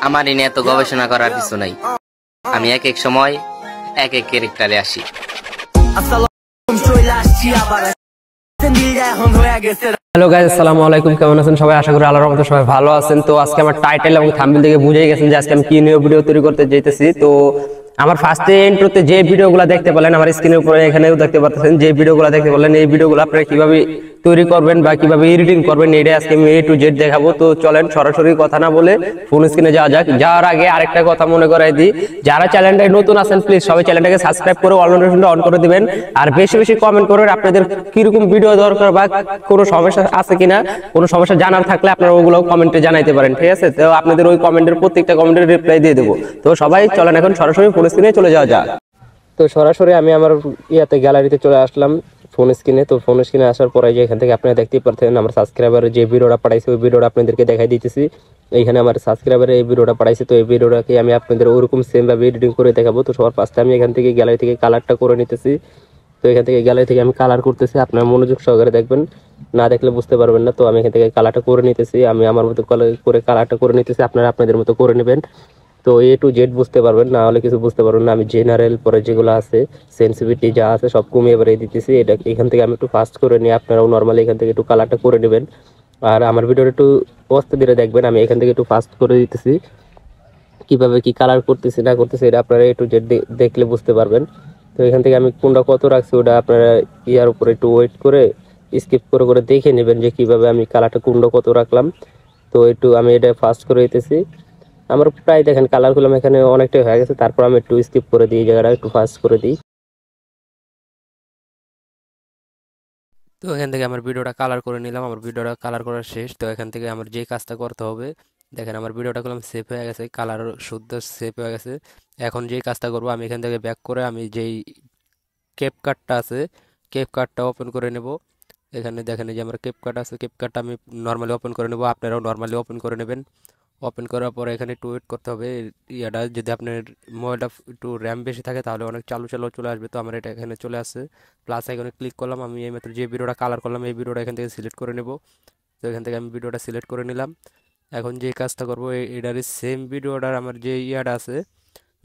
আমার এ নিয়ে এত গবেষণা করার কিছু নাই। আমি এক এক সময় এক এক ক্যারেক্টারে আসি। হ্যালো গাইস, আসসালামু আলাইকুম। কেমন আছেন সবাই? আশা করি আল্লাহর রহমতে সবাই ভালো আছেন। তো আজকে আমার টাইটেল এবং থাম্বনেল দেখে বুঝেই গেছেন যে আজকে আমি কি নিয়ে ভিডিও তৈরি করতে যাইতেছি। তো আমার ফার্স্টে ইন্ট্রোতে যে ভিডিওগুলো দেখতে পেলেন আমার স্ক্রিনের উপরে এখানেও দেখতে পাচ্ছেন, যে ভিডিওগুলো দেখতে পেলেন এই ভিডিওগুলো আপনারা কিভাবে তৈরি করবেন বা কিভাবে এডিটিং করবেন এটা আজকে আমি A to Z দেখাবো। তো চলেন সরাসরি কথা না বলে ফোন স্ক্রিনে যাওয়া যাক। যাওয়ার আগে আরেকটা কথা মনে করাই দিই, যারা চ্যানেলটায় নতুন আছেন প্লিজ সবাই চ্যানেলটাকে সাবস্ক্রাইব করে অল নোটিফিকেশনটা অন করে দিবেন। আর বেশি বেশি কমেন্ট করবেন আপনাদের কিরকম ভিডিও দরকার বা কোনো সমস্যা আছে কিনা, কোনো সমস্যা জানার থাকলে আপনারা ওগুলো কমেন্টে জানাইতে পারেন, ঠিক আছে? তো আপনাদের ওই কমেন্টের প্রত্যেকটা কমেন্টের রিপ্লাই দিয়ে দেবো। তো সবাই চলেন এখন সরাসরি ফোন স্ক্রিনে চলে যাওয়া যাক। তো সরাসরি আমি আমার গ্যালারিতে চলে আসলাম ফোন স্ক্রিনে। তো ফোন স্ক্রিনে আসার পরে যে এখান থেকে আপনারা দেখতেই পাচ্ছেন আমার সাবস্ক্রাইবার যে ভিডিওটা পাঠাইছে ওই ভিডিওটা আপনাদেরকে দেখাই দিতেছি। এইখানে আমার সাবস্ক্রাইবারে এই ভিডিওটা পাঠাইছে, তো এই ভিডিওটাকে আমি আপনাদের ওরকম সেম ভাবে এডিটিং করে দেখাবো। তো সবার ফার্স্টে আমি এখান থেকে গ্যালারি থেকে কালারটা করে নিতেছি। তো এখান থেকে গ্যালারি থেকে আমি কালার করতেছি, আপনার মনোযোগ সহকারে দেখবেন, না দেখলে বুঝতে পারবেন না। তো আমি এখান থেকে কালারটা করে নিতেছি, আমি আমার মতো করে কালারটা করে নিতেছি, আপনারা আপনাদের মতো করে নেবেন। তো A to Z বুঝতে পারবেন, না হলে কিছু বুঝতে পারবেন না। আমি জেনারেল পরে যেগুলো আছে সেন্সিটিভিটি যা আছে সব কমিয়ে বেরিয়ে দিতেছি। এটা এখান থেকে আমি একটু ফাস্ট করে নিই, আপনারাও নর্মালি এখান থেকে একটু কালারটা করে নেবেন। আর আমার ভিডিওটা একটু অস্তে ধীরে দেখবেন, আমি এখান থেকে একটু ফাস্ট করে দিতেছি। কিভাবে কি কালার করতেছি না করতেছি এটা আপনারা A to Z দেখলে বুঝতে পারবেন। তো এখান থেকে আমি কোনটা কত রাখছি ওটা আপনারা ইয়ার উপরে একটু ওয়েট করে স্কিপ করে করে দেখে নেবেন যে কিভাবে আমি কালারটা কোনটা কত রাখলাম। তো একটু আমি এটা ফাস্ট করে দিতেছি। আমার প্রায় দেখেন কালারগুলো এখানে অনেকটাই হয়ে গেছে, তারপর আমি একটু স্কিপ করে দিই, জায়গাটা একটু ফাস্ট করে দিই। তো এখান থেকে আমার ভিডিওটা কালার করে নিলাম, আমার ভিডিওটা কালার করা শেষ। তো এখান থেকে আমার যে কাজটা করতে হবে, দেখেন আমার ভিডিওটা করলাম সেভ হয়ে গেছে, কালার শুদ্ধ সেভ হয়ে গেছে। এখন যেই কাজটা করবো আমি এখান থেকে ব্যাক করে আমি যেই ক্যাপকাটটা আছে ক্যাপকাটটা ওপেন করে নেব। এখানে দেখেন এই যে আমার ক্যাপকাট আছে, ক্যাপকাটটা আমি নর্মালি ওপেন করে নেব, আপনারাও নর্মালি ওপেন করে নেবেন। ওপেন করার পরে এখানে একটু ওয়েট করতে হবে। ইয়াটা যদি আপনার মোবাইলটা একটু র্যাম বেশি থাকে তাহলে অনেক চালু চালু চলে আসবে। তো আমার এটা এখানে চলে আসছে, প্লাস এখানে ক্লিক করলাম। আমি এইমাত্র যে ভিডিওটা কালার করলাম এই ভিডিওটা এখান থেকে সিলেক্ট করে নেব। তো এখান থেকে আমি ভিডিওটা সিলেক্ট করে নিলাম। এখন যে কাজটা করবো এটার সেম ভিডিওটার আমার যে ইয়াটা আছে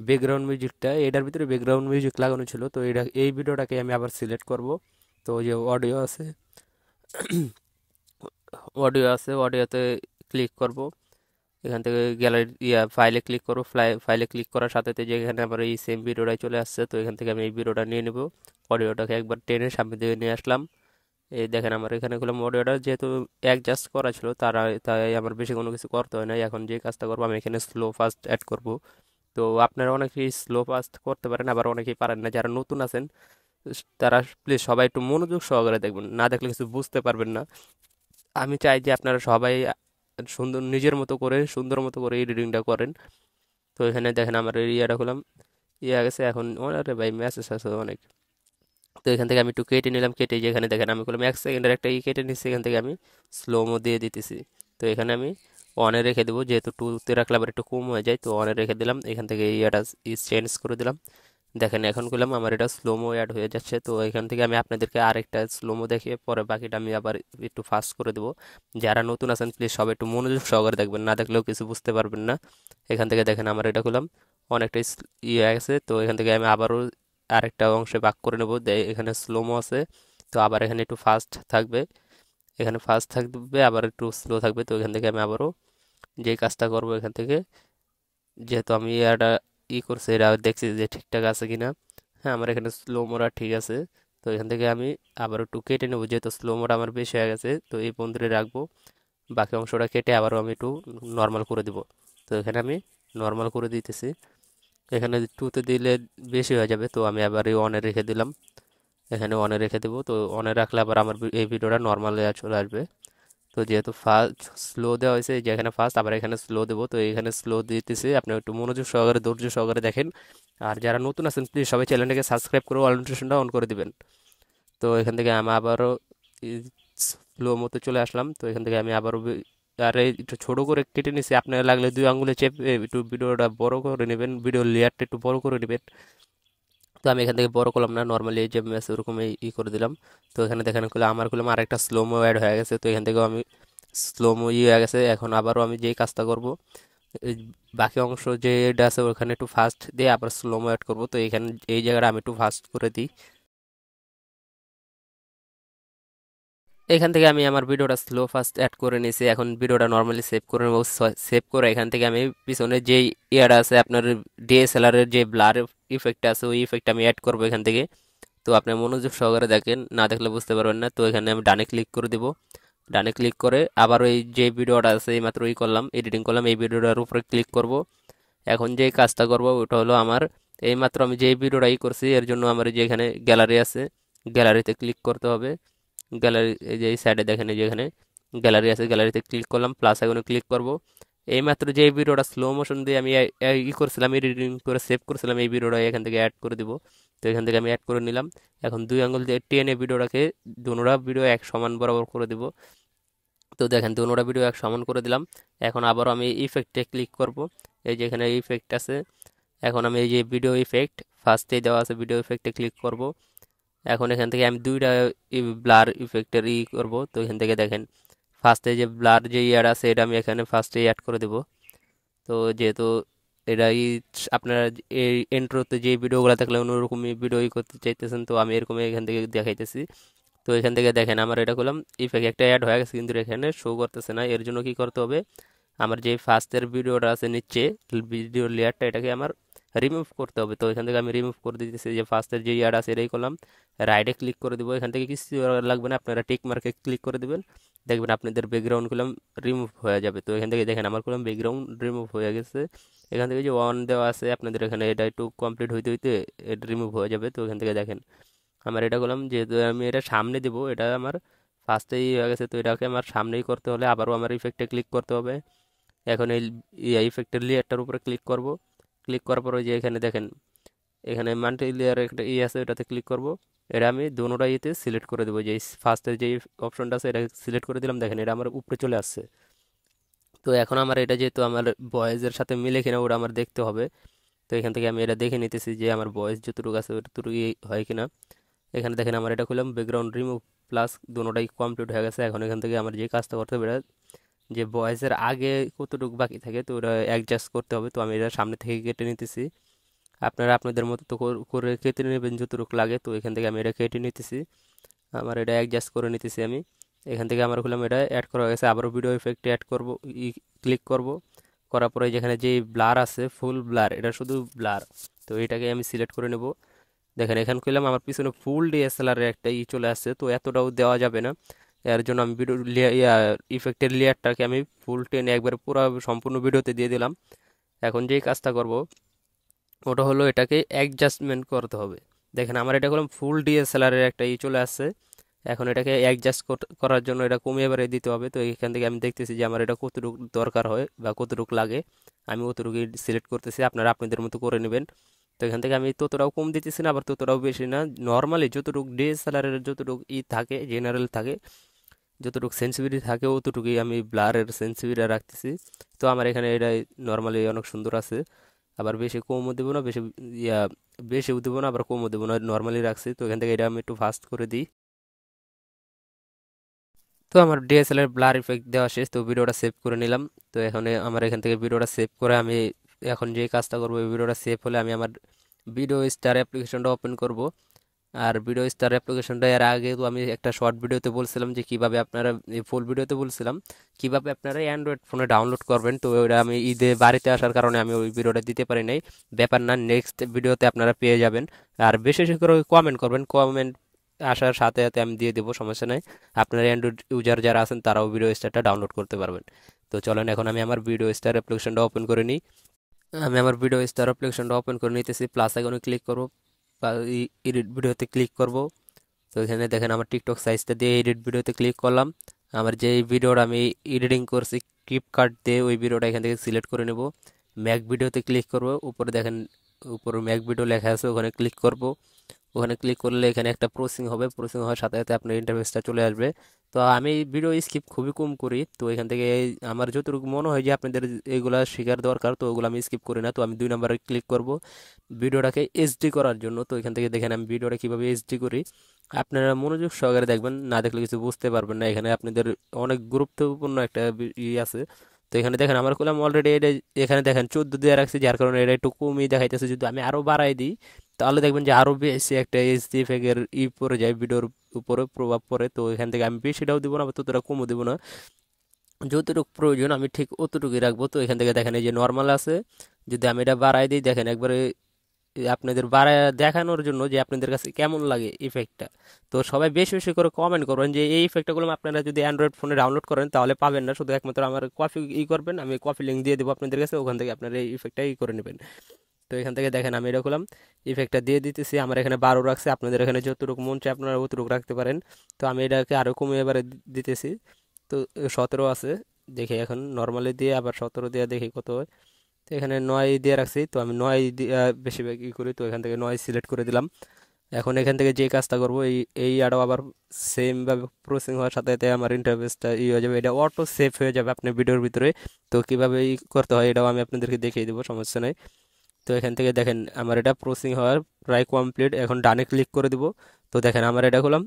ব্যাকগ্রাউন্ড মিউজিকটা, এটার ভিতরে ব্যাকগ্রাউন্ড মিউজিক লাগানো ছিল, তো এটা এই ভিডিওটাকে আমি আবার সিলেক্ট করব। তো যে অডিও আছে অডিওতে ক্লিক করব। এখান থেকে গ্যালারি ফাইলে ক্লিক করবো, ফাইলে ক্লিক করার সাথে সাথে যে এখানে আমার এই সেম ভিডিওটাই চলে আসছে। তো এখান থেকে আমি এই ভিডিওটা নিয়ে নেব, অডিওটাকে একবার টেনে সামনে দিকে নিয়ে আসলাম। এই দেখেন আমার এখানে গুলো অডিওটা যেহেতু অ্যাডজাস্ট করা ছিল তাই আমার বেশি কোনো কিছু করতে হয় না। এখন যে কাজটা করবো আমি এখানে স্লো ফাস্ট অ্যাড করব। তো আপনারা অনেকেই স্লো ফাস্ট করতে পারেন, আবার অনেকেই পারেন না। যারা নতুন আছেন তারা প্লিজ সবাই একটু মনোযোগ সহকারে দেখবেন, না দেখলে কিছু বুঝতে পারবেন না। আমি চাই যে আপনারা সবাই সুন্দর নিজের মতো করে সুন্দর মতো করে এডিটিংটা করেন। তো এখানে দেখেন আমার ইয়াটা হলাম গেছে। এখন আরে ভাই মেসেজ আছে অনেক। তো এখান থেকে আমি একটু কেটে নিলাম, কেটে যেখানে দেখেন আমি করলাম 1 সেকেন্ডের একটা কেটে নিচ্ছি, এখান থেকে আমি স্লোমো দিয়ে দিতেছি। তো এখানে আমি অনে রেখে দেবো, যেহেতু টুতে রাখলে আবার একটু কম হয়ে যায়, তো অনে রেখে দিলাম। এখান থেকে ইয়াটা চেঞ্জ করে দিলাম। দেখেন এখন করলাম আমার এটা স্লোমো অ্যাড হয়ে যাচ্ছে। তো এখান থেকে আমি আপনাদেরকে আরেকটা স্লোমো দেখিয়ে পরে বাকিটা আমি আবার একটু ফাস্ট করে দেবো। যারা নতুন আছেন প্লিজ সবাই একটু মনোযোগ সহকারে দেখবেন, না দেখলেও কিছু বুঝতে পারবেন না। এখান থেকে দেখেন আমার এটা করলাম অনেকটা ইয়ে আছে। তো এখান থেকে আমি আবারও আরেকটা অংশে ভাগ করে নেব। এখানে স্লোমো আছে, তো আবার এখানে একটু ফাস্ট থাকবে, এখানে ফাস্ট থাকবে আবার একটু স্লো থাকবে। তো এখান থেকে আমি আবারও যে কাজটা করব এখান থেকে, যেহেতু আমি এটা করছি এটা দেখছি যে ঠিকঠাক আছে কিনা। হ্যাঁ আমার এখানে স্লো মোড়া ঠিক আছে। তো এখান থেকে আমি আবার একটু কেটে নেবো, যেহেতু স্লো মোড়া আমার বেশি হয়ে গেছে। তো এই পর্যন্ত রাখবো, বাকি অংশটা কেটে আবারও আমি একটু নর্মাল করে দিব। তো এখানে আমি নর্মাল করে দিতেছি, এখানে টুতে দিলে বেশি হয়ে যাবে। তো আমি আবার এই অনে রেখে দিলাম, এখানে অনে রেখে দেবো। তো অনে রাখলে আবার আমার এই ভিডিওটা নর্মাল চলে আসবে। তো যেহেতু ফার্স্ট স্লো দেওয়া হয়েছে যে এখানে ফার্স্ট, আবার এখানে স্লো দেবো। তো এখানে স্লো দিতেছি, আপনি একটু মনোযোগ সহকারে ধৈর্য সহকারে দেখেন। আর যারা নতুন আছেন প্লিজ সবাই চ্যানেলটাকে সাবস্ক্রাইব করে অল নোটিফিকেশনটা অন করে দিবেন। তো এখান থেকে আমি আবারও স্লো মতো চলে আসলাম। তো এখান থেকে আমি আবারও আর একটু ছোটো করে কেটে নিছি, আপনার লাগলে 2 আঙ্গুলে চেপে একটু ভিডিওটা বড় করে নেবেন, ভিডিও লেয়ারটা একটু বড় করে নেবেন। তো আমি এখান থেকে বড় করলাম না, নর্মালি এই যে ম্যাচ ওরকম করে দিলাম। তো এখানে দেখেন করলে আমার করলাম আরেকটা স্লোমো অ্যাড হয়ে গেছে। তো এখান থেকেও আমি স্লোমো হয়ে গেছে। এখন আবারও আমি যেই কাজটা করব এই বাকি অংশ যে এটা আছে ওখানে একটু ফাস্ট দিয়ে আবার স্লোমো অ্যাড করব। তো এখানে এই জায়গাটা আমি একটু ফাস্ট করে দিই। এখান থেকে আমি আমার ভিডিওটা স্লো ফাস্ট অ্যাড করে নিয়েছি। এখন ভিডিওটা নর্মালি সেভ করে নেব। সেভ করে এখান থেকে আমি পিছনে যে ইয়াটা আছে আপনার ডিএসএলআর এর যে ব্লার ইফেক্ট আছে ওই ইফেক্ট আমি অ্যাড করব এখান থেকে। তো আপনি মনোযোগ সহকারে দেখেন, না দেখলে বুঝতে পারবেন না। তো এখানে আমি ডানে ক্লিক করে দিব। ডানে ক্লিক করে আবার ওই যে ভিডিওটা আছে এইমাত্র ই করলাম, এডিটিং করলাম, এই ভিডিওটার উপরে ক্লিক করব। এখন যে কাজটা করব ওটা হলো আমার এইমাত্র আমি যে ভিডিওটা ই করছি এর জন্য আমার যে এখানে গ্যালারি আছে, গ্যালারিতে ক্লিক করতে হবে। গ্যালারি এই যে এই সাইডে দেখেন, এই যে এখানে গ্যালারি আছে, গ্যালারিতে ক্লিক করলাম, প্লাস আইকনে ক্লিক করব। এইমাত্র যে ভিডিওটা স্লো মোশন দিয়ে আমি ই করছিলাম, এডিটিং করে সেভ করছিলাম, এই ভিডিওটা এখান থেকে অ্যাড করে দিব। তো এখান থেকে আমি অ্যাড করে নিলাম। এখন দুই আঙ্গুল দিয়ে টেনে ভিডিওটাকে দুনোটা ভিডিও এক সমান বরাবর করে দিব। তো দেখেন দুনোটা ভিডিও এক সমান করে দিলাম। এখন আবার আমি ইফেক্টে ক্লিক করব। এই যে এখানে ইফেক্ট আছে, এখন আমি এই যে ভিডিও ইফেক্ট ফার্স্টেই দেওয়া আছে, ভিডিও ইফেক্টে ক্লিক করব। এখন এখান থেকে আমি দুইটা ব্লার ইফেক্টের করব। তো এখান থেকে দেখেন ফার্স্টে যে ব্লার যে ইয়ার আছে এটা আমি এখানে ফার্স্টে অ্যাড করে দেব। তো যেহেতু এটা আপনারা এই এন্ট্রোতে যে ভিডিওগুলো থাকলে অন্যরকমই ভিডিও করতে চাইতেছেন, তো আমি এরকম এখান থেকে দেখাইতেছি। তো এখান থেকে দেখেন আমার এটা করলাম ইফেক্ট একটা অ্যাড হয়ে গেছে, কিন্তু এখানে শো করতেছে না। এর জন্য কি করতে হবে, আমার যে ফার্স্টের ভিডিওটা আছে নিচে ভিডিও লেয়ারটা এটাকে আমার রিমুভ করতে হবে। তো এখান থেকে আমি রিমুভ করে দিতেছি, যে ফার্স্টের যে ইয়ার আছে এটাই করলাম। রাইটে ক্লিক করে দিব, এখান থেকে কিছু লাগবে না, আপনারা টিক মার্কে ক্লিক করে দিবেন, দেখবেন আপনাদের ব্যাকগ্রাউন্ড করলাম রিমুভ হয়ে যাবে। তো এখান থেকে দেখেন আমার করলাম ব্যাকগ্রাউন্ড রিমুভ হয়ে গেছে। এখান থেকে যে ওয়ান দেওয়া আছে আপনাদের এখানে এটা একটু কমপ্লিট হইতে হইতে এটা রিমুভ হয়ে যাবে। তো এখান থেকে দেখেন আমার এটা করলাম, যেহেতু আমি এটা সামনে দিব, এটা আমার ফার্স্টেই হয়ে গেছে। তো এটাকে আমার সামনেই করতে হলে আবারও আমার ইফেক্টে ক্লিক করতে হবে। এখন এই ইফেক্টের লেয়ারটার উপরে ক্লিক করব। ক্লিক করার পর ওই যে এখানে দেখেন এখানে মাল্টি লেয়ার একটা আছে, এটাতে ক্লিক করব। এটা আমি দোনোটা ইয়েতে সিলেক্ট করে দেবো, যে ফার্স্টের যে অপশনটা আছে এটা সিলেক্ট করে দিলাম। দেখেন এটা আমার উপরে চলে আসছে। তো এখন আমার এটা যেহেতু আমার ভয়েসের সাথে মিলে কিনা ওটা আমার দেখতে হবে। তো এখান থেকে আমি এটা দেখে নিতেছি যে আমার ভয়েস যতটুকু আছে ওতটুকু হয় কিনা। এখানে দেখেন আমার এটা খুললাম ব্যাকগ্রাউন্ড রিমুভ প্লাস দুটোটাই কমপ্লিট হয়ে গেছে। এখন এখান থেকে আমার যে কাজটা করতে হবে এটা যে ভয়েসের আগে কতটুকু বাকি থাকে তো ওটা অ্যাডজাস্ট করতে হবে। তো আমি এটা সামনে থেকে কেটে নিতেছি, আপনারা আপনাদের মতো তো করে কেটে নেবেন যতটুকু লাগে। তো এখান থেকে আমি এটা কেটে নিতেছি, আমার এটা অ্যাডজাস্ট করে নিতেছি আমি। এখান থেকে আমার খুললাম, এটা অ্যাড করা হয়েছে, আবারও ভিডিও ইফেক্টে অ্যাড করব, ক্লিক করব। করার পরে যেখানে যে ব্লার আছে ফুল ব্লার, এটা শুধু ব্লার, তো এটাকে আমি সিলেক্ট করে নেব। দেখেন এখানে করলাম আমার পিছনে ফুল ডিএসএলআর একটা চলে আসছে, তো এতটাও দেওয়া যাবে না। এর জন্য আমি ভিডিও ইফেক্টের লেয়ারটাকে আমি ফুল টেনে একবার পুরো সম্পূর্ণ ভিডিওতে দিয়ে দিলাম। এখন যেই কাজটা করব ওটা হলো এটাকে অ্যাডজাস্টমেন্ট করতে হবে। দেখেন আমার এটা করলাম ফুল ডিএসএলআর এর একটা চলে আসছে। এখন এটাকে অ্যাডজাস্ট করার জন্য এটা কমিয়ে বাড়িয়ে দিতে হবে। তো এখান থেকে আমি দেখতেছি যে আমার এটা কতটুকু দরকার হয় বা কতটুকু লাগে, আমি অতটুকু সিলেক্ট করতেছি, আপনারা আপনাদের মতো করে নেবেন। তো এখান থেকে আমি ততটাও কম দিতেছি না, আবার ততটাও বেশি না, নর্মালি যতটুকু ডিএসএলআর এর যতটুকু থাকে জেনারেল থাকে, যতটুকু সেন্সিটিভিটি থাকে অতটুকুই আমি ব্লারের সেন্সিটিভিটি রাখতেছি। তো আমার এখানে এটা নর্মালি অনেক সুন্দর আছে, আবার বেশি কমও দেবো না, বেশি ইয়া বেশিও দেবো না, আবার কমও দেবো না, নর্মালি রাখছি। তো এখান থেকে এটা আমি একটু ফাস্ট করে দিই। তো আমার ডিএসএলআর ব্লার ইফেক্ট দেওয়া শেষ, তো ভিডিওটা সেভ করে নিলাম। তো এখন আমার এখান থেকে ভিডিওটা সেভ করে আমি এখন যে কাজটা করবো, এই ভিডিওটা সেভ হলে আমি আমার ভিডিও স্টার অ্যাপ্লিকেশনটা ওপেন করব। আর ভিডিও স্টার অ্যাপ্লিকেশনটা এর আগে তো আমি একটা শর্ট ভিডিওতে বলছিলাম যে কিভাবে আপনারা, ফুল ভিডিওতে বলছিলাম কিভাবে আপনারা অ্যান্ড্রয়েড ফোনে ডাউনলোড করবেন। তো ওইটা আমি ঈদে বাড়িতে আসার কারণে আমি ওই ভিডিওটা দিতে পারি নাই। ব্যাপার না, নেক্সট ভিডিওতে আপনারা পেয়ে যাবেন। আর বেশি বেশি করে কমেন্ট করবেন, কমেন্ট আসার সাথে সাথে আমি দিয়ে দেবো, সমস্যা নাই। আপনারা অ্যান্ড্রয়েড ইউজার যারা আছেন তারাও ভিডিও স্টারটা ডাউনলোড করতে পারবেন। তো চলেন এখন আমি আমার ভিডিও স্টার অ্যাপ্লিকেশনটা ওপেন করে নিই। আমি আমার ভিডিও স্টার অ্যাপ্লিকেশনটা ওপেন করে নিতেছি, প্লাস আইকনে ক্লিক করব, এডিট ভিডিওতে ক্লিক করব। তো এখানে দেখেন আমার টিকটক সাইজটা দিয়ে এডিট ভিডিওতে ক্লিক করলাম। আমার যে ভিডিওটা আমি এডিটিং করছি ক্লিপকার্ট দিয়ে, ওই ভিডিওটা এখান থেকে সিলেক্ট করে নেব। ম্যাক ভিডিওতে ক্লিক করব, উপরে দেখেন উপরে ম্যাক ভিডিও লেখা আছে, ওখানে ক্লিক করব। ওখানে ক্লিক করলে এখানে একটা প্রসেসিং হবে, প্রসেসিং হওয়ার সাথে সাথে আপনার ইন্টারফেসটা চলে আসবে। তো আমি ভিডিও স্কিপ খুবই কম করি, তো এখান থেকে আমার যতটুকু মনে হয় যে আপনাদের এগুলা শেখার দরকার, তো ওগুলো আমি স্কিপ করি না। তো আমি 2 নম্বরে ক্লিক করব ভিডিওটাকে এইচডি করার জন্য। তো এখান থেকে দেখেন আমি ভিডিওটা কীভাবে এইচডি করি, আপনারা মনোযোগ সহকারে দেখবেন, না দেখলে কিছু বুঝতে পারবেন না। এখানে আপনাদের অনেক গুরুত্বপূর্ণ একটা আছে, তো এখানে দেখেন আমার কলম অলরেডি এটা এখানে দেখেন 14 দিয়ে রাখছি, যার কারণে এটা একটু কমই দেখাইতেছে। যদি আমি আরো বাড়াই দিই তাহলে দেখবেন যে আরো বেশি একটা এইচডি ইফেক্টের পড়ে যায়, ভিডিওর উপরে প্রভাব পড়ে। তো এখান থেকে আমি বেশিটাও দিব না, ততটা কমও দিব না, যতটুকু প্রয়োজন আমি ঠিক অতটুকুই রাখবো। তো এখান থেকে দেখেন এই যে নর্মাল আছে, যদি আমি এটা বাড়াই দিই দেখেন একবারে আপনাদের বাড়ায় দেখানোর জন্য যে আপনাদের কাছে কেমন লাগে ইফেক্টটা। তো সবাই বেশি বেশি করে কমেন্ট করবেন যে এই ইফেক্টগুলো আপনারা যদি অ্যান্ড্রয়েড ফোনে ডাউনলোড করেন তাহলে পাবেন না, শুধু একমাত্র আমার কপি করবেন, আমি কপি লিঙ্ক দিয়ে দেবো আপনাদের কাছে, ওখান থেকে আপনারা এই ইফেক্টটা করে নেবেন। তো এখান থেকে দেখেন আমি এটা করলাম, ইফেক্টটা দিয়ে দিতেছি। আমার এখানে 12 রাখছে, আপনাদের এখানে যতটুকু মন চায় আপনারা অতটুকু রাখতে পারেন। তো আমি এটাকে আরও কমিয়ে এবারে দিতেছি। তো 17 আছে, দেখি এখন নর্মালি দিয়ে আবার 17 দিয়ে দেখি কত হয়। তো এখানে 9 দিয়ে রাখছি, তো আমি 9 দিয়ে বেশিরভাগ করি, তো এখান থেকে 9 সিলেক্ট করে দিলাম। এখন এখান থেকে যে কাজটা করবো এই আরও আবার সেম ভাবে প্রসেসিং হওয়ার সাথে সাথে আমার ইন্টারফেসটা হয়ে যাবে, এটা অটো সেভ হয়ে যাবে আপনার ভিডিওর ভিতরে। তো কিভাবে করতে হয় এটাও আমি আপনাদেরকে দেখিয়ে দেবো, সমস্যা নেই। তো এখান থেকে দেখেন আমার এটা প্রসেসিং হওয়ার প্রায় কমপ্লিট, এখন ডানে ক্লিক করে দিব। তো দেখেন আমার এটা হলাম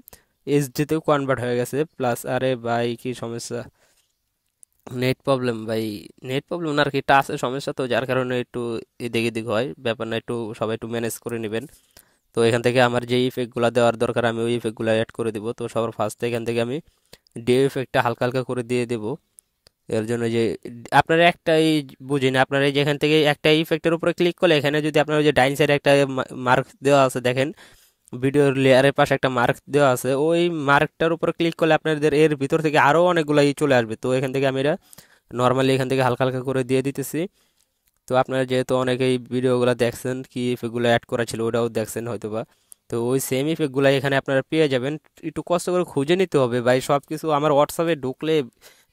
এইচডিতেও কনভার্ট হয়ে গেছে প্লাস। আরে ভাই কি সমস্যা, নেট প্রবলেম ভাই, নেট প্রবলেম আর কি টাচে সমস্যা, তো যার কারণে একটু এদিক এদিক হয় ব্যাপার না, একটু সবাই একটু ম্যানেজ করে নেবেন। তো এখান থেকে আমার যে ইফেক্টগুলো দেওয়ার দরকার আমি ওই ইফেক্টগুলো অ্যাড করে দিব। তো সবার ফার্স্টে এখান থেকে আমি ডে ইফেক্টটা হালকা হালকা করে দিয়ে দেব। এর জন্য যে আপনারা একটাই বুঝিনি, আপনারা এই যেখান থেকে একটা ইফেক্টের উপরে ক্লিক করলে এখানে যদি আপনার ওই যে ডাইন সাইডে একটা মার্ক দেওয়া আছে দেখেন, ভিডিওর লেয়ারের পাশে একটা মার্ক দেওয়া আছে, ওই মার্কটার উপর ক্লিক করলে আপনাদের এর ভিতর থেকে আরও অনেকগুলো চলে আসবে। তো এখান থেকে আমি এটা নর্মালি এখান থেকে হালকা হালকা করে দিয়ে দিতেছি। তো আপনারা যেহেতু অনেকেই ভিডিওগুলো দেখছেন কি ইফেক্টগুলো অ্যাড করা ছিল ওটাও দেখছেন হয়তোবা, তো ওই সেম ইফেক্টগুলো এখানে আপনারা পেয়ে যাবেন। একটু কষ্ট করে খুঁজে নিতে হবে ভাই, সব কিছু আমার হোয়াটসঅ্যাপে ঢুকলে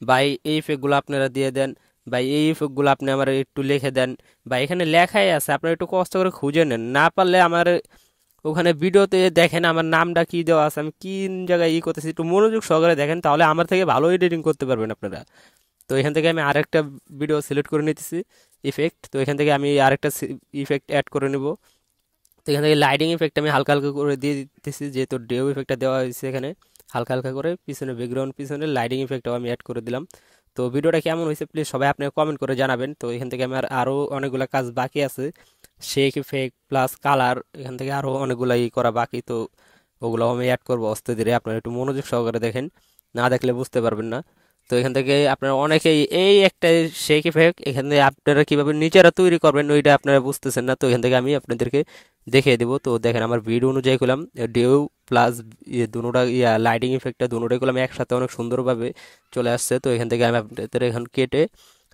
ভাই এই ইফেক্টগুলো আপনারা দিয়ে দেন, ভাই এই ইফেক্টগুলো আপনি আমার একটু লিখে দেন, বা এখানে লেখাই আছে, আপনারা একটু কষ্ট করে খুঁজে নেন। না পারলে আমার ওখানে ভিডিওতে দেখেন আমার নামটা কি দেওয়া আছে, আমি কি জায়গায় করতেছি, একটু মনোযোগ সহকারে দেখেন, তাহলে আমার থেকে ভালো এডিটিং করতে পারবেন আপনারা। তো এখান থেকে আমি আরেকটা ভিডিও সিলেক্ট করে নিতেছি ইফেক্ট, তো এখান থেকে আমি আরেকটা ইফেক্ট অ্যাড করে নিব। তো এখান থেকে লাইটিং ইফেক্ট আমি হালকা হালকা করে দিয়ে দিতেছি, যেহেতু ডেও ইফেক্টটা দেওয়া হয়েছে এখানে হালকা হালকা করে, পিছনে ব্যাকগ্রাউন্ড পিছনে লাইটিং ইফেক্টটাও আমি অ্যাড করে দিলাম। তো ভিডিওটা কেমন হয়েছে প্লিজ সবাই আপনি কমেন্ট করে জানাবেন। তো এখান থেকে আমার আরও অনেকগুলো কাজ বাকি আছে, শেক ইফেক্ট প্লাস কালার, এখান থেকে আরও অনেকগুলো করা বাকি। তো ওগুলো আমি অ্যাড করবো আস্তে ধীরে, আপনারা একটু মনোযোগ সহকারে দেখেন, না দেখলে বুঝতে পারবেন না। তো এখান থেকে আপনারা অনেকেই এই একটা শেক ইফেক্ট এখান থেকে আপনারা কীভাবে নিজেরা তৈরি করবেন ওইটা আপনারা বুঝতেছেন না, তো এখান থেকে আমি আপনাদেরকে দেখিয়ে দেবো। তো দেখেন আমার ভিডিও অনুযায়ী করলাম ডিউ প্লাস দুটোটা লাইটিং ইফেক্টটা দুটোটাই করলাম একসাথে, অনেক সুন্দরভাবে চলে আসছে। তো এখান থেকে আমি আপনাদের এখন কেটে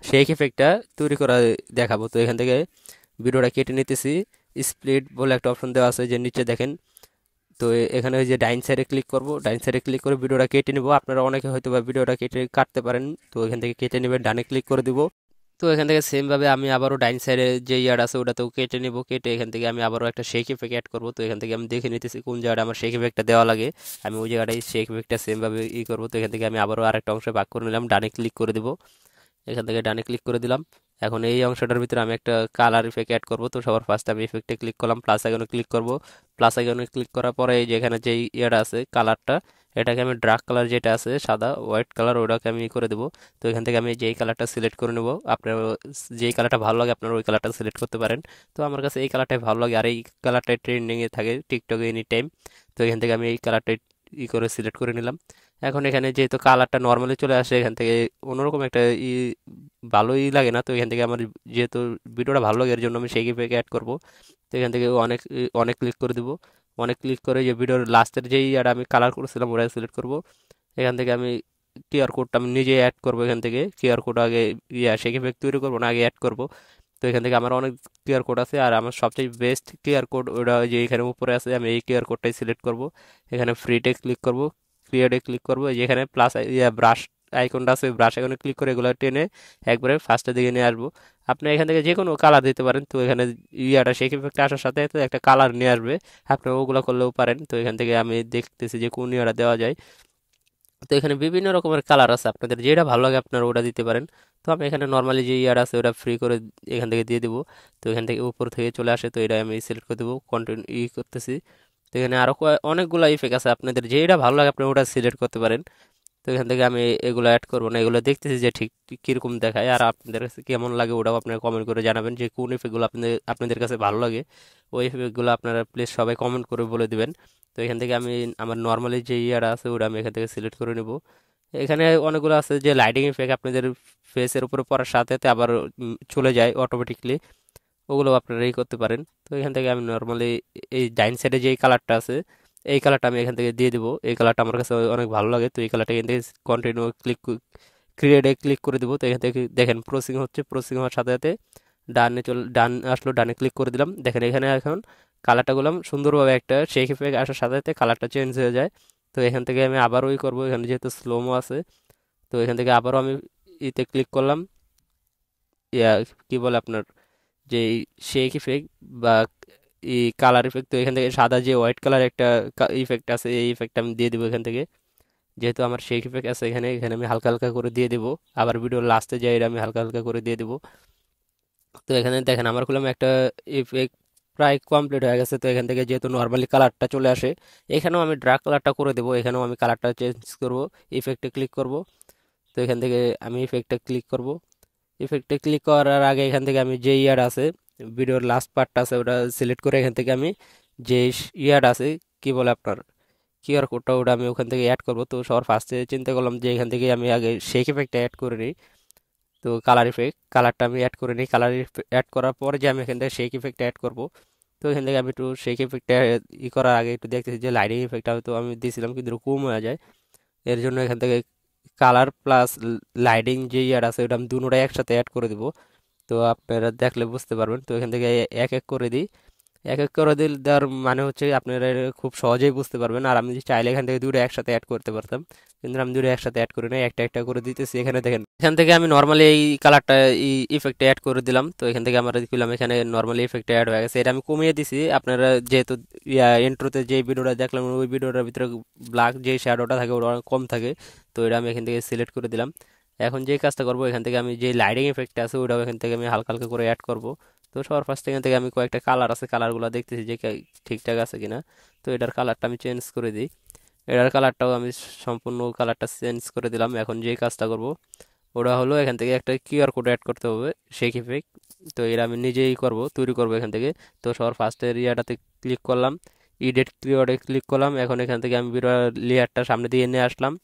শেক ইফেক্টটা তৈরি করা দেখাবো। তো এখান থেকে ভিডিওটা কেটে নিতেছি, স্প্লিট বলে একটা অপশন দেওয়া আছে যে নিচে দেখেন। তো এখানে ওই যে ডাইন সাইডে ক্লিক করব, ডাইন সাইডে ক্লিক করে ভিডিওটা কেটে নিব। আপনারা অনেকে হয়তো বা ভিডিওটা কেটে কাটতে পারেন, তো এখান থেকে কেটে নেবেন, ডানে ক্লিক করে দিব। তো এখান থেকে সেম ভাবে আমি আবারও ডাইন সাইডে যে ইয়ার আছে ওটাতেও কেটে নিব, কেটে এখান থেকে আমি আবারও একটা শেক ইফেক্ট অ্যাড করব। তো এখান থেকে আমি দেখে নিতেছি কোন জায়গাটা আমার শেক ইফেক্টটা দেওয়া লাগে, আমি ওই জায়গাটায় শেক ইফেক্টটা সেম ভাবে করবো। তো এখান থেকে আমি আবারও আরেকটা অংশে ভাগ করে নিলাম, ডানে ক্লিক করে দিব, এখান থেকে ডানে ক্লিক করে দিলাম। এখন এই অংশটার ভিতরে আমি একটা কালার ইফেক্ট অ্যাড করব। তো সবার ফার্স্ট আমি ইফেক্টে ক্লিক করলাম, প্লাস আইকনে ক্লিক করব। প্লাস আইকনে ক্লিক করার পরে এই যে এখানে যে ইয়াটা আছে কালারটা, এটাকে আমি ডার্ক কালার যেটা আছে সাদা হোয়াইট কালার ওটাকে আমি করে দেবো। তো এখান থেকে আমি যেই কালারটা সিলেক্ট করে নেব, আপনার যেই কালারটা ভালো লাগে আপনারা ওই কালারটা সিলেক্ট করতে পারেন। তো আমার কাছে এই কালারটাই ভালো লাগে, আর এই কালারটাই ট্রেন্ডিংয়ে থাকে টিকটকে এনি টাইম। তো এখান থেকে আমি এই কালারটাই করে সিলেক্ট করে নিলাম। এখন এখানে যেহেতু কালারটা নর্মালি চলে আসে, এখান থেকে অন্যরকম একটা ভালোই লাগে না। তো এখান থেকে আমার যেহেতু ভিডিওটা ভালো লাগে এর জন্য আমি সেই ইফেক্ট অ্যাড করব। তো এখান থেকে অনেক অনেক ক্লিক করে দিব, অনেক ক্লিক করে যে ভিডিওর লাস্টের যেই ইয়াটা আমি কালার করেছিলাম ওটা সিলেক্ট করব। এখান থেকে আমি কিউআর কোডটা আমি নিজে অ্যাড করব, এখান থেকে কিউআর কোড আগে সেই ইফেক্ট তৈরি করবো না আগে অ্যাড করব। তো এখান থেকে আমার অনেক কিউআর কোড আছে, আর আমার সবচেয়ে বেস্ট কিউআর কোড ওটা যে এখানে উপরে আছে, আমি এই কিউআর কোডটাই সিলেক্ট করব। এখানে ফ্রিতে ক্লিক করব, ক্রিয়েটে ক্লিক করবো, যেখানে প্লাস ব্রাশ আইকনটা আছে ওই ব্রাশ আইকনে ক্লিক করে এগুলো টেনে একবারে ফার্স্টের দিকে নিয়ে আসবো। আপনি এখান থেকে যে কোনো কালার দিতে পারেন। তো এখানে ইয়াটা শেক ইফেক্টটা আসার সাথে সাথে একটা কালার নিয়ে আসবে, আপনি ওগুলো করলেও পারেন। তো এখান থেকে আমি দেখতেছি যে কোন ইয়াটা দেওয়া যায়। তো এখানে বিভিন্ন রকমের কালার আছে, আপনাদের যেটা ভালো লাগে আপনারা ওটা দিতে পারেন। তো আমি এখানে নর্মালি যে ইয়ার আছে ওটা ফ্রি করে এখান থেকে দিয়ে দেবো। তো এখান থেকে উপর থেকে চলে আসে, তো এটা আমি সিলেক্ট করে দেবো, কন্টিনিউ করতেছি। তো এখানে আরও অনেকগুলো ইফেক্ট আছে, আপনাদের যেটা ভালো লাগে আপনি ওটা সিলেক্ট করতে পারেন। তো এখান থেকে আমি এগুলো অ্যাড করবো না, এগুলো দেখতেছি যে ঠিক কীরকম দেখায়, আর আপনাদের কাছে কেমন লাগে ওটাও আপনারা কমেন্ট করে জানাবেন যে কোন ইফেক্টগুলো আপনাদের কাছে ভালো লাগে। ওই ইফেক্টগুলো আপনারা প্লিজ সবাই কমেন্ট করে বলে দিবেন। তো এখান থেকে আমি আমার নর্মালি যে ইয়াটা আছে ওটা আমি এখান থেকে সিলেক্ট করে নেব। এখানে অনেকগুলো আছে যে লাইটিং ইফেক্ট আপনাদের ফেসের উপরে পড়ার সাথে সাথে আবার চলে যায় অটোমেটিকলি, ওগুলো আপনারা করতে পারেন। তো এখান থেকে আমি নর্মালি এই ডাইন সাইডে যে কালারটা আছে এই কালারটা আমি এখান থেকে দিয়ে দেবো। এই কালারটা আমার কাছে অনেক ভালো লাগে, তো এই কালারটা এখান থেকে কন্টিনিউ ক্রিয়েটে ক্লিক করে দেবো। তো এখান থেকে দেখেন প্রসেসিং হচ্ছে, প্রসেসিং হওয়ার সাথে সাথে ডান আসলো, ডানে ক্লিক করে দিলাম। দেখেন এখানে এখন কালারটা করলাম সুন্দরভাবে, একটা শেক ইফেক্ট আসার সাথে সাথে কালারটা চেঞ্জ হয়ে যায়। তো এখান থেকে আমি আবারও করবো, এখানে যেহেতু স্লোমো আছে তো এখান থেকে আবারও আমি ইতে ক্লিক করলাম, ইয়া কি বলে আপনার যে শেক ইফেক্ট বা কালার ইফেক্ট। তো এখান থেকে সাদা যে হোয়াইট কালার একটা ইফেক্ট আছে এই ইফেক্ট আমি দিয়ে দেবো এখান থেকে, যেহেতু আমার শেক ইফেক্ট আছে এখানে, এখানে আমি হালকা হালকা করে দিয়ে দেবো। আবার ভিডিওর লাস্টে যাই এটা আমি হালকা হালকা করে দিয়ে দেবো। তো এখানে দেখেন আমার করলাম একটা ইফেক্ট প্রায় কমপ্লিট হয়ে গেছে। তো এখান থেকে যেহেতু নর্মালি কালারটা চলে আসে, এখানেও আমি ডার্ক কালারটা করে দেবো, এখানেও আমি কালারটা চেঞ্জ করব, ইফেক্টে ক্লিক করব। তো এখান থেকে আমি ইফেক্টে ক্লিক করব। ইফেক্টে ক্লিক করার আগে এখান থেকে আমি যে ইয়ার আছে ভিডিওর লাস্ট পার্টটা আছে ওটা সিলেক্ট করে এখান থেকে আমি যে ইয়ার আছে কি বলে আপনার কিউআর কোডটা ওটা আমি ওখান থেকে অ্যাড করব। তো সবার ফার্স্টে চিন্তা করলাম যে এখান থেকে আমি আগে শেক ইফেক্টটা অ্যাড করে নিই। তো কালার ইফেক্ট কালারটা আমি অ্যাড করে নিই, কালার অ্যাড করার পরে যে আমি এখান থেকে শেক ইফেক্টটা অ্যাড করব। তো এখান থেকে আমি একটু শেক ইফেক্টটা করার আগে একটু দেখতেছি যে লাইটিং ইফেক্টটা হয়তো আমি দিয়েছিলাম কিন্তু কম হয়ে যায়। এর জন্য এখান থেকে কালার প্লাস লাইটিং যে ইয়ার আছে ওটা আমি দুটোটাই একসাথে অ্যাড করে দিব। তো আপনারা দেখলে বুঝতে পারবেন। তো এখান থেকে এক এক করে দিই, এক এক করে দেওয়ার মানে হচ্ছে আপনারা এটা খুব সহজেই বুঝতে পারবেন। আর আমি যদি চাইলে এখান থেকে দুটো একসাথে অ্যাড করতে পারতাম, কিন্তু আমি দুটো একসাথে অ্যাড করি না, একটা একটা করে দিতেছি। এখানে দেখেন এখান থেকে আমি নর্মালি এই কালারটা এই ইফেক্টে অ্যাড করে দিলাম। তো এখান থেকে আমরা দেখলাম এখানে নর্মালি ইফেক্টে অ্যাড হয়ে গেছে, এটা আমি কমিয়ে দিছি। আপনারা যেহেতু ইন্ট্রোতে যে ভিডিওটা দেখলাম ওই ভিডিওটার ভিতরে ব্ল্যাক যে শ্যাডোটা থাকে ওটা অনেক কম থাকে, তো এটা আমি এখান থেকে সিলেক্ট করে দিলাম। এখন যে কাজটা করবো এখান থেকে আমি যে লাইটিং ইফেক্টটা আছে ওটাও এখান থেকে আমি হালকা হালকা করে অ্যাড করব। তো সবার ফার্স্ট এখান থেকে আমি কয়েকটা কালার আছে কালারগুলো দেখতেছি যে ঠিকঠাক আছে কিনা। তো এটার কালারটা আমি চেঞ্জ করে দিই, এটার কালারটাও আমি সম্পূর্ণ কালারটা চেঞ্জ করে দিলাম। এখন যে কাজটা করব ওটা হলো এখান থেকে একটা কিউআর কোড অ্যাড করতে হবে শেক ইফেক্ট। তো এটা আমি নিজেই তৈরি করব এখান থেকে। তো সবার ফার্স্টের ইয়াটাতে ক্লিক করলাম, ইডিট কিওয়ার্ডে ক্লিক করলাম। এখন এখান থেকে আমি ভিডিও লেয়ারটা সামনে দিয়ে নিয়ে আসলাম।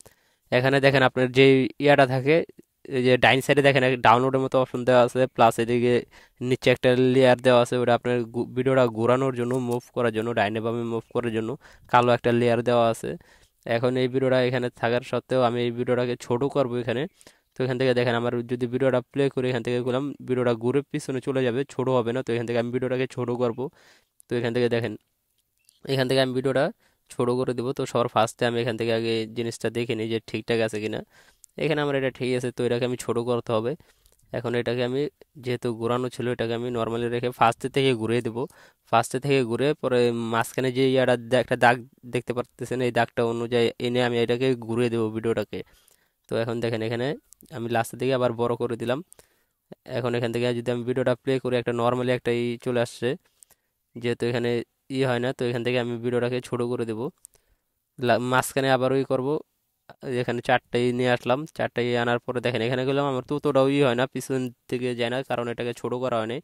এখানে দেখেন আপনার যে ইয়াটা থাকে এই যে ডাইন সাইডে দেখেন ডাউনলোডের মতো অপশন দেওয়া আছে, প্লাস এদিকে নিচে একটা লেয়ার দেওয়া আছে, ওটা আপনার ভিডিওটা ঘোরানোর জন্য মুভ করার জন্য ডাইনে বামে মুভ করার জন্য কালো একটা লেয়ার দেওয়া আছে। এখন এই ভিডিওটা এখানে থাকার সত্ত্বেও আমি এই ভিডিওটাকে ছোট করব এখানে। তো এখান থেকে দেখেন আমার যদি ভিডিওটা প্লে করে এখান থেকে গেলাম ভিডিওটা ঘুরে পিছনে চলে যাবে, ছোট হবে না। তো এখান থেকে আমি ভিডিওটাকে ছোট করব। তো এখান থেকে দেখেন এখান থেকে আমি ভিডিওটা ছোট করে দেবো। তো সবার ফার্স্টে আমি এখান থেকে আগে জিনিসটা দেখে নিই যে ঠিকঠাক আছে কিনা। এখানে আমার এটা ঠিক আছে, তো এটাকে আমি ছোট করতে হবে। এখন এটাকে আমি যেহেতু ঘোরানো ছিল এটাকে আমি নর্মালি রেখে ফার্স্টে থেকে ঘুরিয়ে দেবো। ফার্স্টে থেকে ঘুরে পরে মাঝখানে যে ইয়াটা একটা দাগ দেখতে পারতেছেন এই দাগটা অনুযায়ী এনে আমি এটাকে ঘুরিয়ে দেবো ভিডিওটাকে। তো এখন দেখেন এখানে আমি লাস্টের দিকে আবার বড় করে দিলাম। এখন এখান থেকে যদি আমি ভিডিওটা প্লে করি একটা নর্মালি একটা চলে আসছে, যেহেতু এখানে হয় না তো এখান থেকে আমি ভিডিওটাকে ছোট করে দেবো। মাঝখানে আবার করব, এখানে চারটাই নিয়ে আসলাম, চারটাই আনার পরে দেখেন এখানে গেলাম আমার তো অতটাও হয় না, পিছন থেকে যায় না কারণ এটাকে ছোট করা হয়নি।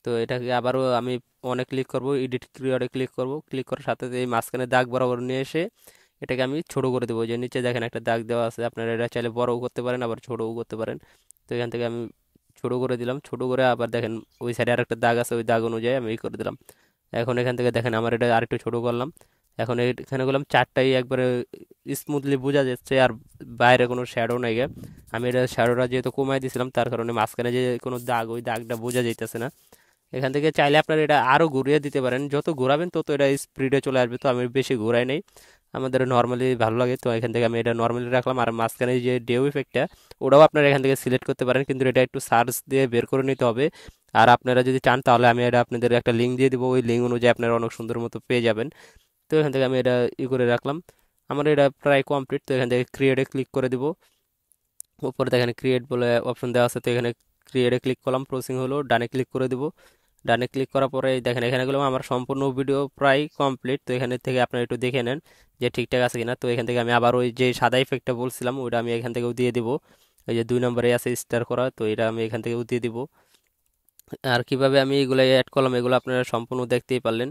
তো এটাকে আবারও আমি অনেক ক্লিক করব, এডিট ক্রিয়ারে ক্লিক করব, ক্লিক করার সাথে এই মাঝখানে দাগ বরাবর নিয়ে এসে এটাকে আমি ছোট করে দেবো। যে নিচে দেখেন একটা দাগ দেওয়া আছে, আপনারা এটা চাইলে বড়ও করতে পারেন আবার ছোটও করতে পারেন। তো এখান থেকে আমি ছোট করে দিলাম, ছোট করে আবার দেখেন ওই সাইডে আরেকটা দাগ আছে ওই দাগ অনুযায়ী আমি করে দিলাম। এখন এখান থেকে দেখেন আমার এটা আরেকটু ছোট করলাম। এখন এখানে করলাম চারটাই একবারে স্মুথলি বোঝা যাচ্ছে আর বাইরে কোনো শ্যাডো নাই গে। আমি এটা শ্যাডোটা যেহেতু কমাই দিয়েছিলাম তার কারণে মাঝখানে যে কোনো দাগ ওই দাগটা বোঝা যাইতেছে না। এখান থেকে চাইলে আপনারা এটা আরও ঘুরিয়ে দিতে পারেন, যত ঘোরাবেন তত এটা স্পিডে চলে আসবে। তো আমি বেশি ঘোরাই নেই, আমাদের নর্মালি ভালো লাগে। তো এখান থেকে আমি এটা নর্মালি রাখলাম। আর মাঝখানে যে ডেউ ইফেক্টটা ওটাও আপনারা এখান থেকে সিলেক্ট করতে পারেন, কিন্তু এটা একটু সার্চ দিয়ে বের করে নিতে হবে। আর আপনারা যদি চান তাহলে আমি এটা আপনাদের একটা লিঙ্ক দিয়ে দিব, ওই লিঙ্ক অনুযায়ী আপনারা অনেক সুন্দর মতো পেয়ে যাবেন। তো এখান থেকে আমি এটা করে রাখলাম, আমার এটা প্রায় কমপ্লিট। তো এখান থেকে ক্রিয়েটে ক্লিক করে দিব, উপরে দেখেন ক্রিয়েট বলে অপশন দেওয়া আছে। তো এখানে ক্রিয়েটে ক্লিক করলাম, প্রসেসিং হলো, ডানে ক্লিক করে দিব। ডানে ক্লিক করার পরে দেখেন এখানে গেলাম, আমার সম্পূর্ণ ভিডিও প্রায় কমপ্লিট। তো এখানে থেকে আপনারা একটু দেখে নেন যে ঠিকঠাক আছে কিনা। তো এখান থেকে আমি আবার ওই যে সাদা ইফেক্টটা বলছিলাম ওইটা আমি এখান থেকেও দিয়ে দিব। ওই যে 2 নম্বরে আছে স্টার করা, তো এটা আমি এখান থেকেও দিয়ে দিব। আর কিভাবে আমি এগুলো অ্যাড করলাম এগুলো আপনারা সম্পূর্ণ দেখতেই পারলেন।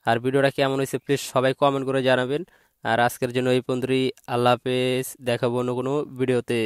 আর ভিডিওটা কেমন হয়েছে প্লিজ সবাই কমেন্ট করে জানাবেন। আর আজকের জন্য এই পর্যন্তই। আল্লাহ হাফেজ, দেখাবো অন্য কোনো ভিডিওতে।